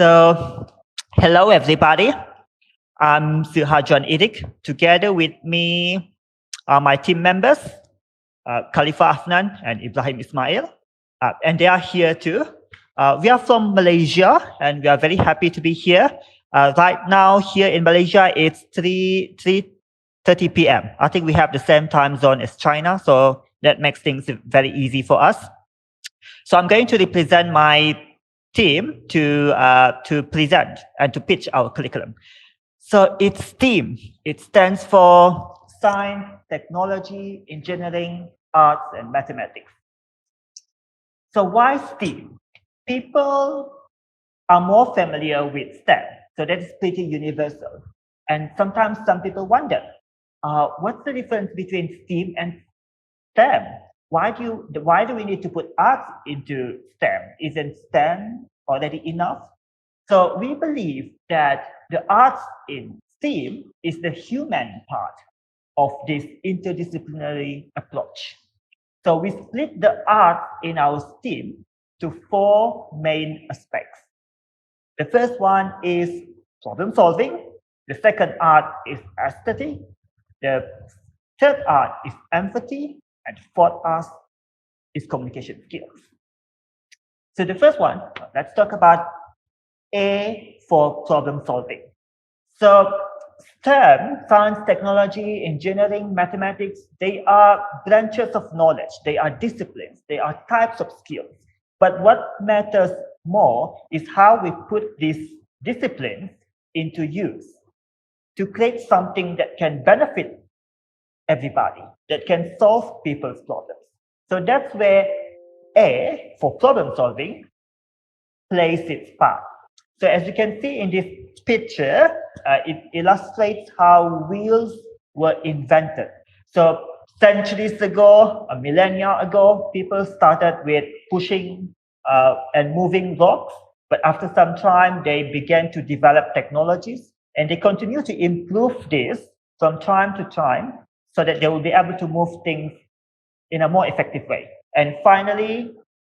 So, hello everybody. I'm Suhajuan Idik. Together with me are my team members, Khalifa Afnan and Ibrahim Ismail. And they are here too. We are from Malaysia and we are very happy to be here. Right now here in Malaysia, it's 3:30 p.m. I think we have the same time zone as China, so that makes things very easy for us. So I'm going to represent my team to present and to pitch our curriculum. So it's STEAM. It stands for Science, Technology, Engineering, Arts, and Mathematics. So why STEAM? People are more familiar with STEM, so that is pretty universal. And sometimes some people wonder, what's the difference between STEAM and STEM? Why do we need to put arts into STEM? Isn't STEM already enough? So we believe that the arts in STEAM is the human part of this interdisciplinary approach. So we split the art in our STEAM to 4 main aspects. The first one is problem solving. The second art is aesthetic. The third art is empathy. And the fourth art is communication skills. So the first one, let's talk about A for problem solving. So STEM, science, technology, engineering, mathematics, they are branches of knowledge. They are disciplines. They are types of skills. But what matters more is how we put these disciplines into use to create something that can benefit everybody, that can solve people's problems. So that's where A for problem solving plays its part. So as you can see in this picture, it illustrates how wheels were invented. So centuries ago, a millennia ago, people started with pushing and moving rocks. But after some time, they began to develop technologies and they continue to improve this from time to time so that they will be able to move things in a more effective way. And finally,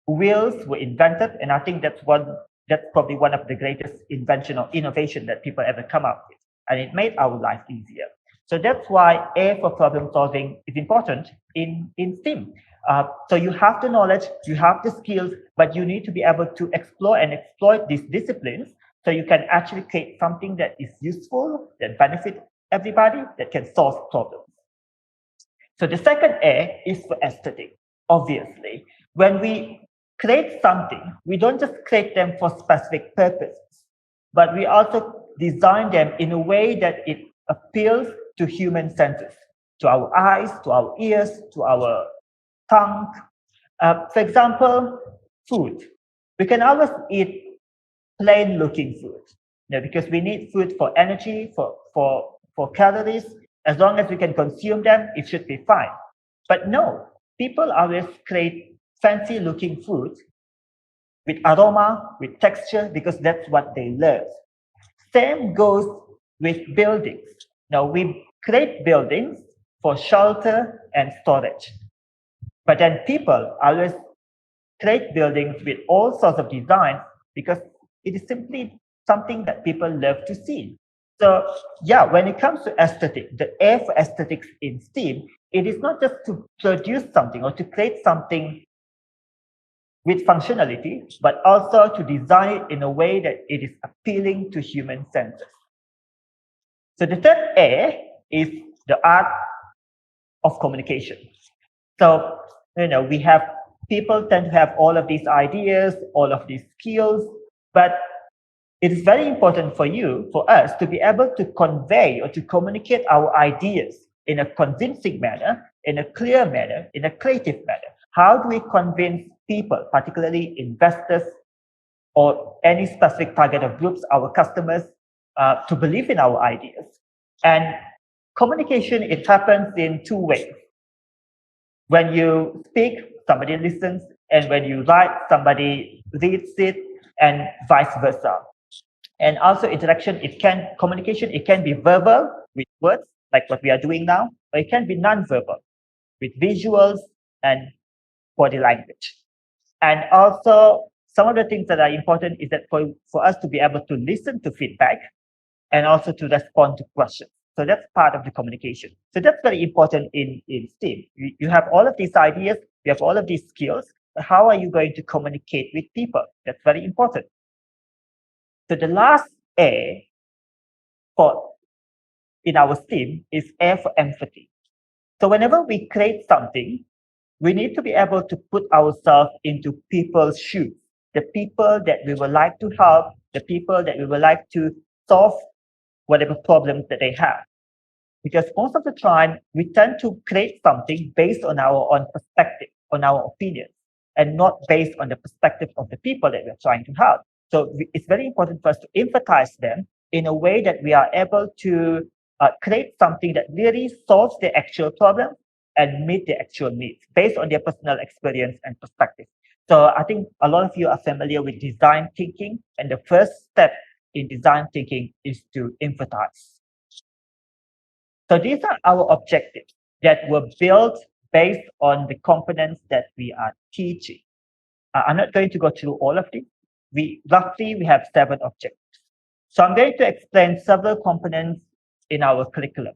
wheels were invented, and I think that's probably one of the greatest invention or innovation that people ever come up with, and it made our life easier. So that's why A for problem solving is important in STEAM. So you have the knowledge, you have the skills, but you need to be able to explore and exploit these disciplines so you can actually create something that is useful, that benefits everybody, that can solve problems. So the second A is for aesthetic. Obviously, when we create something, we don't just create them for specific purposes, but we also design them in a way that it appeals to human senses, to our eyes, to our ears, to our tongue. For example, food. We can always eat plain looking food, because we need food for energy, for calories. As long as we can consume them, it should be fine. But no, people always create fancy looking food with aroma, with texture, because that's what they love. Same goes with buildings. Now, we create buildings for shelter and storage. But then people always create buildings with all sorts of designs because it is simply something that people love to see. So yeah, when it comes to aesthetic, the A for aesthetics in STEAM, it is not just to produce something or to create something with functionality, but also to design it in a way that it is appealing to human senses. So the third A is the art of communication. So, we have people tend to have all of these ideas, all of these skills, but it is very important for us to be able to convey or to communicate our ideas in a convincing manner, in a clear manner, in a creative manner. How do we convince people, particularly investors or any specific target of groups, our customers, to believe in our ideas? And communication, it happens in 2 ways. When you speak, somebody listens, and when you write, somebody reads it, and vice versa. And also communication, it can be verbal with words, like what we are doing now, or it can be non-verbal with visuals and body language. And also some of the things that are important is that for us to be able to listen to feedback and also to respond to questions. So that's part of the communication. So that's very important in STEAM. You have all of these ideas, you have all of these skills, but how are you going to communicate with people? That's very important. So the last A for in our STEAM is A for empathy. So whenever we create something, we need to be able to put ourselves into people's shoes, the people that we would like to help, the people that we would like to solve whatever problems that they have. Because most of the time, we tend to create something based on our own perspective, on our opinions, and not based on the perspective of the people that we're trying to help. So it's very important for us to empathize them in a way that we are able to create something that really solves the actual problem and meet the actual needs based on their personal experience and perspective. So I think a lot of you are familiar with design thinking, and the first step in design thinking is to empathize. So these are our objectives that were built based on the components that we are teaching. I'm not going to go through all of these. We have 7 objectives. So I'm going to explain several components in our curriculum.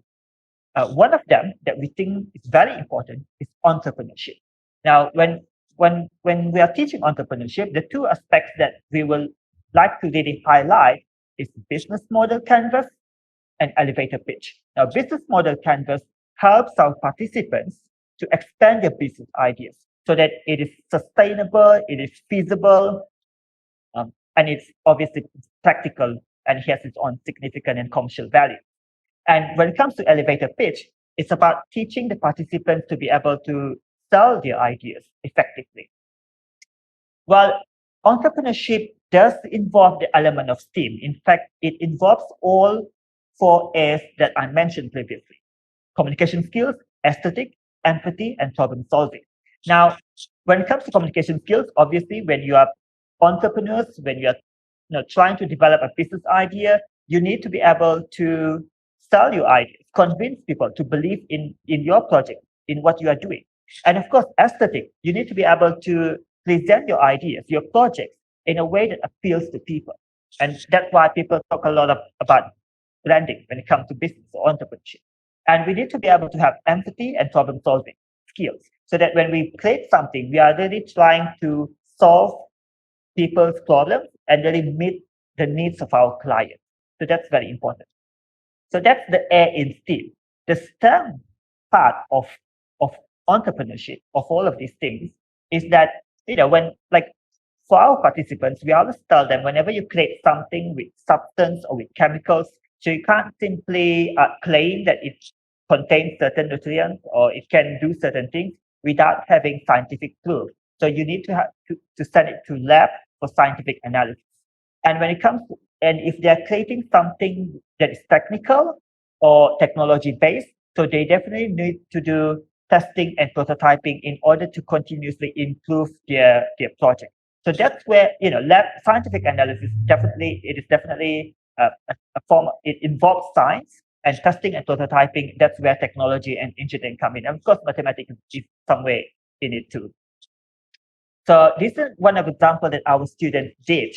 One of them that we think is very important is entrepreneurship. Now, when we are teaching entrepreneurship, the 2 aspects that we will like to really highlight is business model canvas and elevator pitch. Now, business model canvas helps our participants to expand their business ideas so that it is sustainable, it is feasible, and it's obviously practical and has its own significant and commercial value. And when it comes to elevator pitch, it's about teaching the participants to be able to sell their ideas effectively. Well, entrepreneurship does involve the element of STEAM. In fact, it involves all 4 A's that I mentioned previously: communication skills, aesthetic, empathy, and problem solving. Now, when it comes to communication skills, obviously, when you are entrepreneurs, when you are trying to develop a business idea, you need to be able to sell your ideas, convince people to believe in your project, in what you are doing. And of course, aesthetic, you need to be able to present your ideas, your projects, in a way that appeals to people. And that's why people talk a lot about branding when it comes to business or entrepreneurship. And we need to be able to have empathy and problem solving skills so that when we create something, we are really trying to solve people's problems and really meet the needs of our clients. So that's very important. So that's the A in STEAM. The STEM part of entrepreneurship, of all of these things, is that, when, like, for our participants, we always tell them whenever you create something with substance or with chemicals, so you can't simply claim that it contains certain nutrients or it can do certain things without having scientific proof. So you need to send it to lab for scientific analysis. And when it comes to, and if they're creating something that is technical or technology based, so they definitely need to do testing and prototyping in order to continuously improve their project. So that's where, lab scientific analysis is definitely a form. It involves science, and testing and prototyping. That's where technology and engineering come in. And of course, mathematics is somewhere in it too. So this is one of the examples that our students did.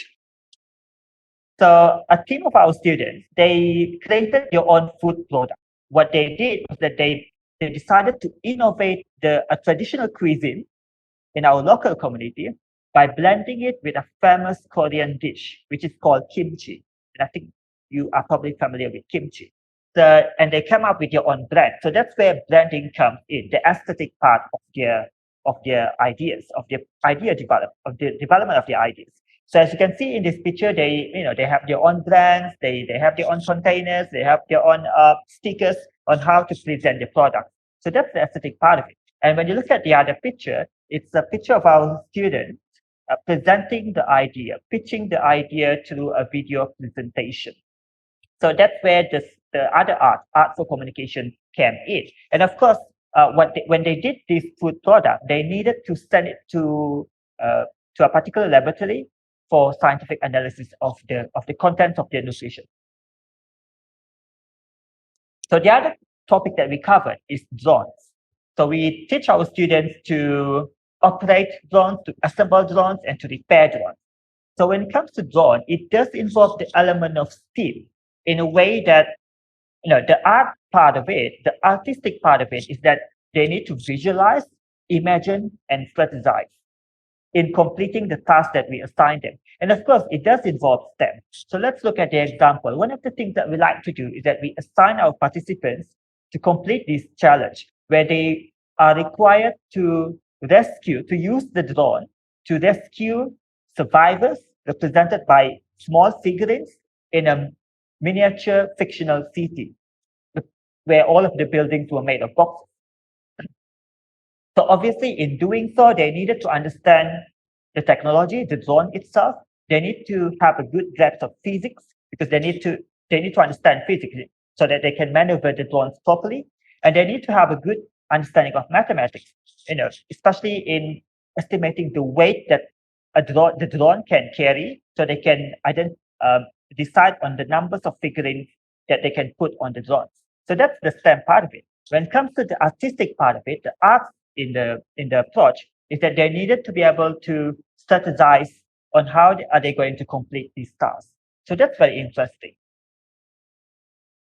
So a team of our students, they created their own food product. What they did was that they decided to innovate a traditional cuisine in our local community by blending it with a famous Korean dish, which is called kimchi. And I think you are probably familiar with kimchi. And they came up with their own brand. So that's where branding comes in, the aesthetic part of their ideas, of the development of their ideas. So as you can see in this picture, they have their own brands, they have their own containers, they have their own stickers on how to present the product. So that's the aesthetic part of it. And when you look at the other picture, it's a picture of our students presenting the idea, pitching the idea through a video presentation. So that's where the other art for communication came in. And of course, when they did this food product, they needed to send it to a particular laboratory for scientific analysis of the contents of their nutrition. So the other topic that we covered is drones. So we teach our students to operate drones, to assemble drones, and to repair drones. So when it comes to drone, it does involve the element of STEAM in a way that, the art part of it, the artistic part of it is that they need to visualize, imagine, and strategize in completing the task that we assign them. And of course, it does involve STEM. So let's look at the example. One of the things that we like to do is that we assign our participants to complete this challenge where they are required to use the drone to rescue survivors represented by small figurines in a miniature fictional city where all of the buildings were made of boxes. So obviously, in doing so, they needed to understand the technology, the drone itself. They need to have a good grasp of physics because they need to understand physics so that they can maneuver the drones properly. And they need to have a good understanding of mathematics, especially in estimating the weight that the drone can carry, so they can decide on the numbers of figurines that they can put on the drones. So that's the STEM part of it. When it comes to the artistic part of it, the art in the approach is that they needed to be able to strategize on how are they going to complete these tasks. So that's very interesting.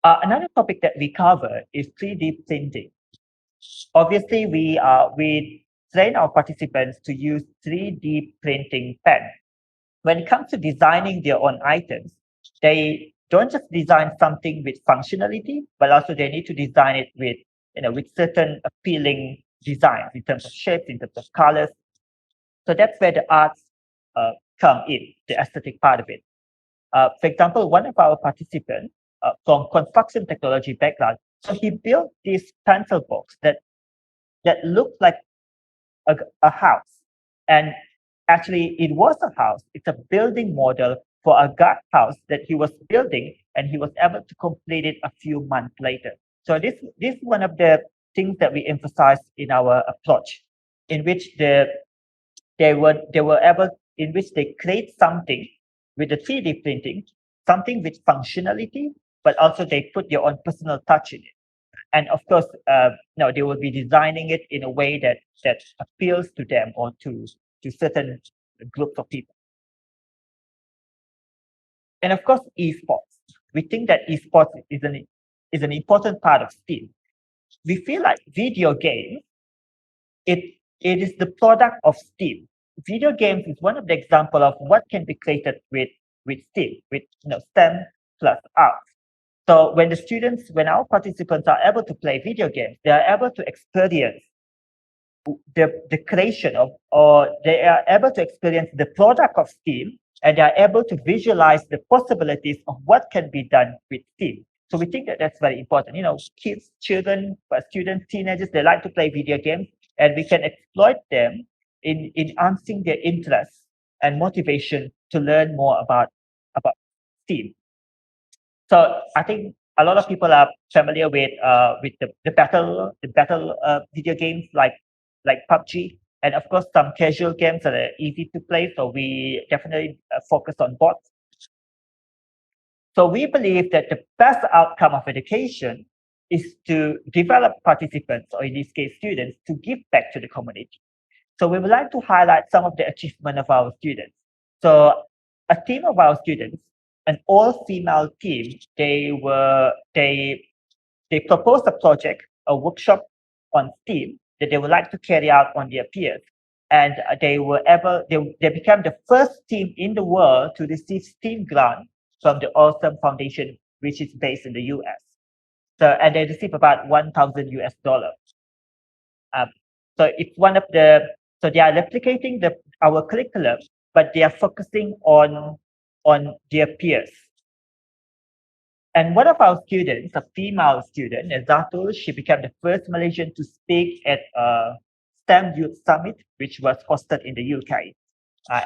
Another topic that we cover is 3D printing. Obviously, we train our participants to use 3D printing pen. When it comes to designing their own items, they don't just design something with functionality, but also they need to design it with certain appealing designs in terms of shapes, in terms of colors. So that's where the arts come in, the aesthetic part of it. For example, one of our participants from construction technology background, so he built this pencil box that looked like a house. And actually, it was a house. It's a building model for a guardhouse that he was building, and he was able to complete it a few months later. So this is one of the things that we emphasize in our approach, in which they create something with the 3D printing, something with functionality, but also they put their own personal touch in it. And of course, they will be designing it in a way that appeals to them or to certain groups of people. And of course, esports. We think that esports is an important part of STEAM. We feel like video games, it is the product of STEAM. Video games is one of the examples of what can be created with STEAM, with STEM plus art. So when our participants are able to play video games, they are able to experience the creation of, or they are able to experience the product of STEAM, and they are able to visualize the possibilities of what can be done with STEAM. So we think that that's very important. Kids, children, students, teenagers, they like to play video games, and we can exploit them in enhancing their interest and motivation to learn more about STEAM. So I think a lot of people are familiar with the battle video games like PUBG, and of course some casual games that are easy to play. So we definitely focus on bots. So we believe that the best outcome of education is to develop participants, or in this case students, to give back to the community. So we would like to highlight some of the achievement of our students. So a team of our students, an all-female team, they proposed a project, a workshop on STEAM that they would like to carry out on their peers. And they became the first team in the world to receive STEAM grant from the Awesome Foundation, which is based in the US. And they received about $1,000 US. So it's one of so they are replicating our curriculum, but they are focusing on their peers. And one of our students, a female student, Zatul, she became the first Malaysian to speak at a STEM Youth Summit, which was hosted in the UK.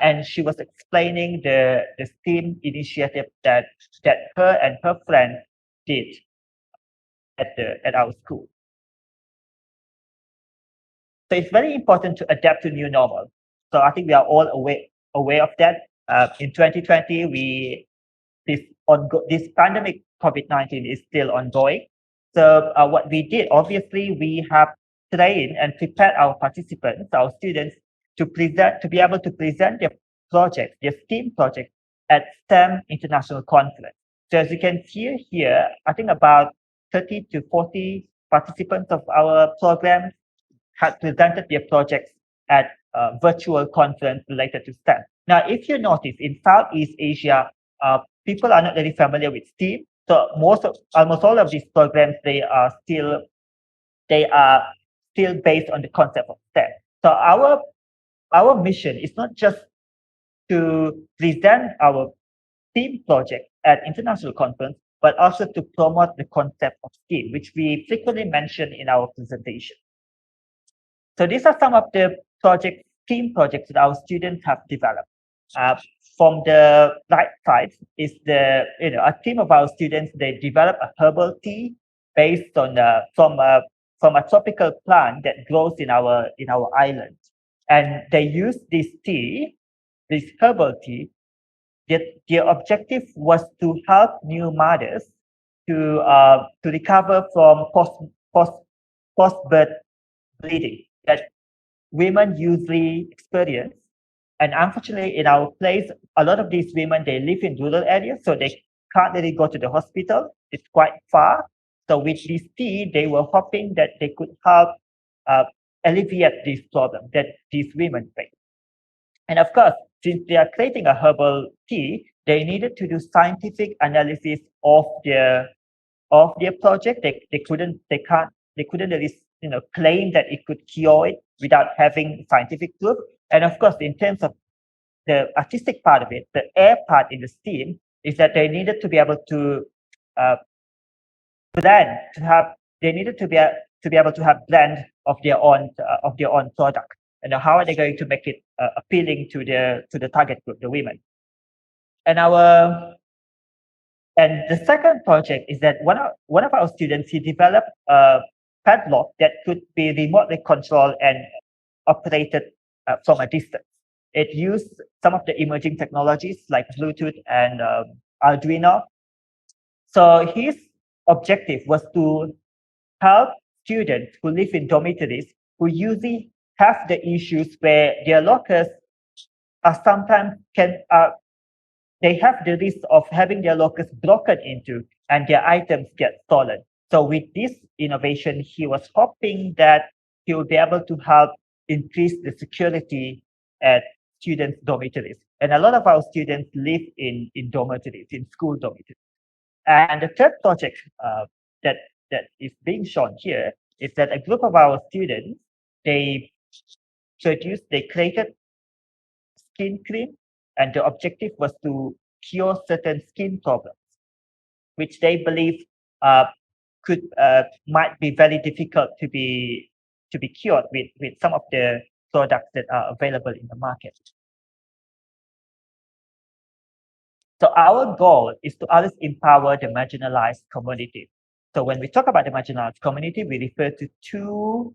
And she was explaining the STEAM initiative that her and her friend did at our school. So it's very important to adapt to new normal. So I think we are all aware of that. In 2020, this pandemic COVID-19 is still ongoing. So what we did, obviously, we have trained and prepared our participants, our students, to be able to present their projects, their STEAM projects at STEM International Conference. So as you can see here, I think about 30 to 40 participants of our program had presented their projects at a virtual conference related to STEM. Now, if you notice, in Southeast Asia, people are not very familiar with STEAM. So almost all of these programs, they are still based on the concept of STEM. So our mission is not just to present our STEAM project at international conference, but also to promote the concept of STEAM, which we frequently mention in our presentation. So these are some of the STEAM projects that our students have developed. From the right side is a team of our students. They develop a herbal tea based on from a tropical plant that grows in our island, and they use this herbal tea. Their objective was to help new mothers to recover from post birth bleeding that women usually experience. And unfortunately, in our place, a lot of these women, they live in rural areas, so they can't really go to the hospital. It's quite far. So with this tea, they were hoping that they could help alleviate this problem that these women face. And of course, since they are creating a herbal tea, they needed to do scientific analysis of their project. They couldn't really claim that it could cure it without having scientific proof. And of course, in terms of the artistic part of it, the air part in the steam is that they needed to be able to blend, they needed to be able to have blend of their own product. And how are they going to make it appealing to the target group, the women? And the second project is that one of our students, he developed a padlock that could be remotely controlled and operated from a distance. It used some of the emerging technologies like Bluetooth and Arduino. So his objective was to help students who live in dormitories who usually have the issues where their lockers are sometimes they have the risk of having their lockers broken into and their items get stolen. So with this innovation, he was hoping that he would be able to help increase the security at students' dormitories. And a lot of our students live in dormitories, in school dormitories. And the third project that is being shown here is that a group of our students, they created skin cream, and the objective was to cure certain skin problems, which they believe might be very difficult to be cured with some of the products that are available in the market. So our goal is to always empower the marginalized community. So when we talk about the marginalized community, we refer to two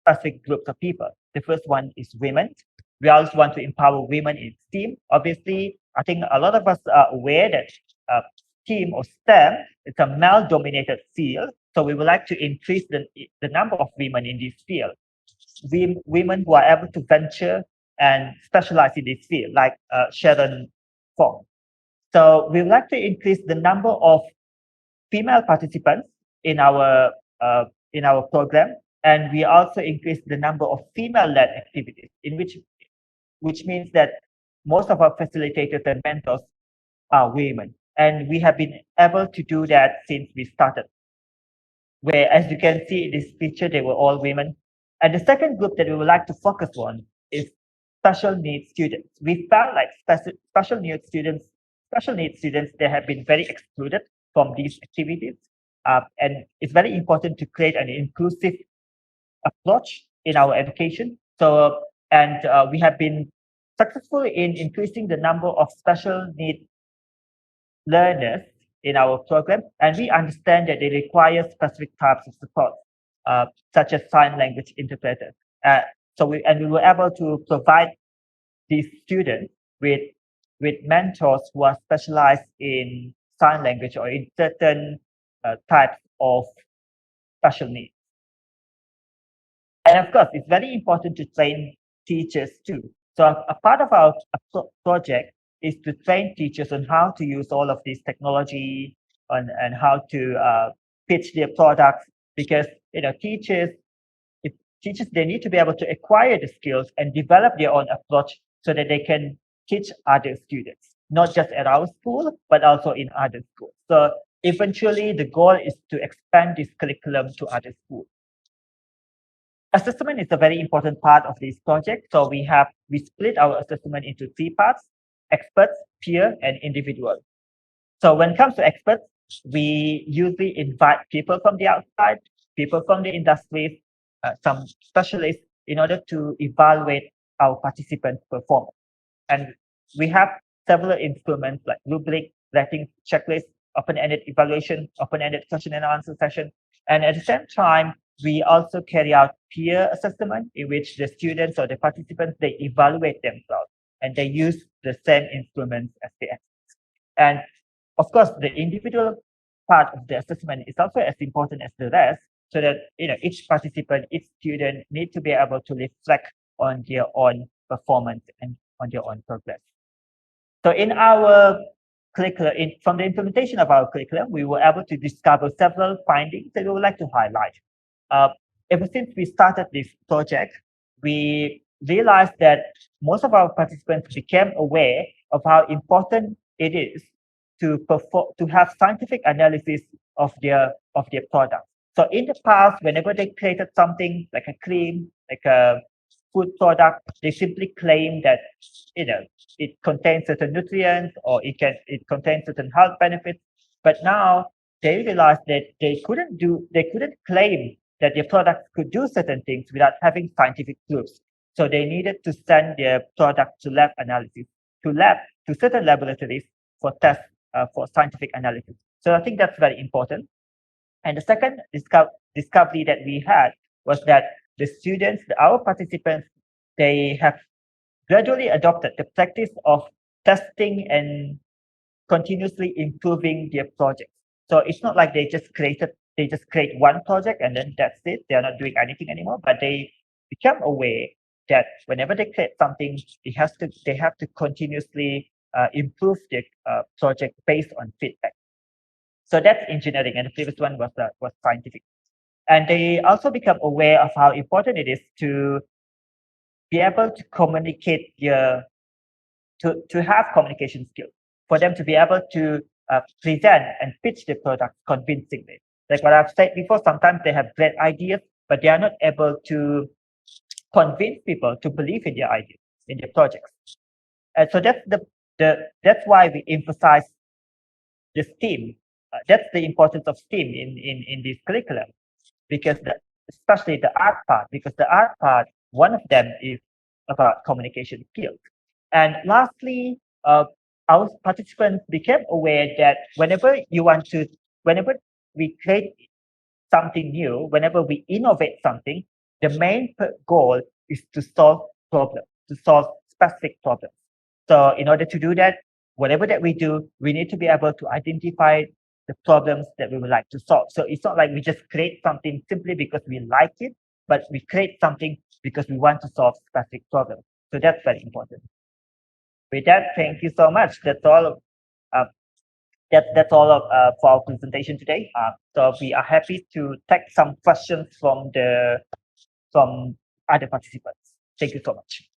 specific groups of people. The first one is women. We also want to empower women in STEAM. Obviously, I think a lot of us are aware that STEAM or STEM is a male-dominated field. So we would like to increase the number of women in this field. Women who are able to venture and specialize in this field, like Sharon Fong. So we would like to increase the number of female participants in our program, and we also increase the number of female-led activities, which means that most of our facilitators and mentors are women, and we have been able to do that since we started. Where, as you can see in this picture, they were all women. And the second group that we would like to focus on is special needs students. We found like special needs students, they have been very excluded from these activities. And it's very important to create an inclusive approach in our education. So, we have been successful in increasing the number of special need learners in our program, and we understand that they require specific types of support, such as sign language interpreters. So we were able to provide these students with mentors who are specialized in sign language or in certain types of special needs. And of course, it's very important to train teachers too. So a part of our project is to train teachers on how to use all of this technology and how to pitch their products, because teachers they need to be able to acquire the skills and develop their own approach so that they can teach other students, not just at our school, but also in other schools. So eventually the goal is to expand this curriculum to other schools. Assessment is a very important part of this project. So we split our assessment into 3 parts: experts, peer, and individual. So when it comes to experts, we usually invite people from the outside, people from the industries, some specialists, in order to evaluate our participants' performance. And we have several instruments like rubric, rating, checklist, open-ended evaluation, open-ended question and answer session. And at the same time, we also carry out peer assessment, in which the students or the participants, they evaluate themselves and they use the same instruments as the experts. And of course, the individual part of the assessment is also as important as the rest, so that each participant, each student need to be able to reflect on their own performance and on their own progress. So in our curriculum, from the implementation of our curriculum, we were able to discover several findings that we would like to highlight. Ever since we started this project, we realized that most of our participants became aware of how important it is to have scientific analysis of their product. So in the past, whenever they created something like a cream, like a food product, they simply claim that it contains certain nutrients or it contains certain health benefits. But now they realized that they couldn't claim that their products could do certain things without having scientific proofs. So they needed to send their product to lab analysis, to certain laboratories for tests for scientific analysis. So I think that's very important. And the second discovery that we had was that the students, our participants, they have gradually adopted the practice of testing and continuously improving their projects. So it's not like they just create one project and then that's it. They are not doing anything anymore, but they become aware that whenever they create something, they have to continuously improve their project based on feedback. So that's engineering, and the previous one was scientific. And they also become aware of how important it is to be able to communicate to have communication skills, for them to be able to present and pitch the product convincingly. Like what I've said before, sometimes they have great ideas, but they are not able to convince people to believe in their ideas, in their projects. And so that's why we emphasize the STEAM. That's the importance of STEAM in this curriculum, because especially the art part, because the art part, one of them is about communication skills. And lastly, our participants became aware that whenever we create something new, whenever we innovate something, the main goal is to solve problems, to solve specific problems. So in order to do that, whatever that we do, we need to be able to identify the problems that we would like to solve. So it's not like we just create something simply because we like it, but we create something because we want to solve specific problems. So that's very important. With that, thank you so much. That's all. That's all for our presentation today. So we are happy to take some questions from other participants. Thank you so much.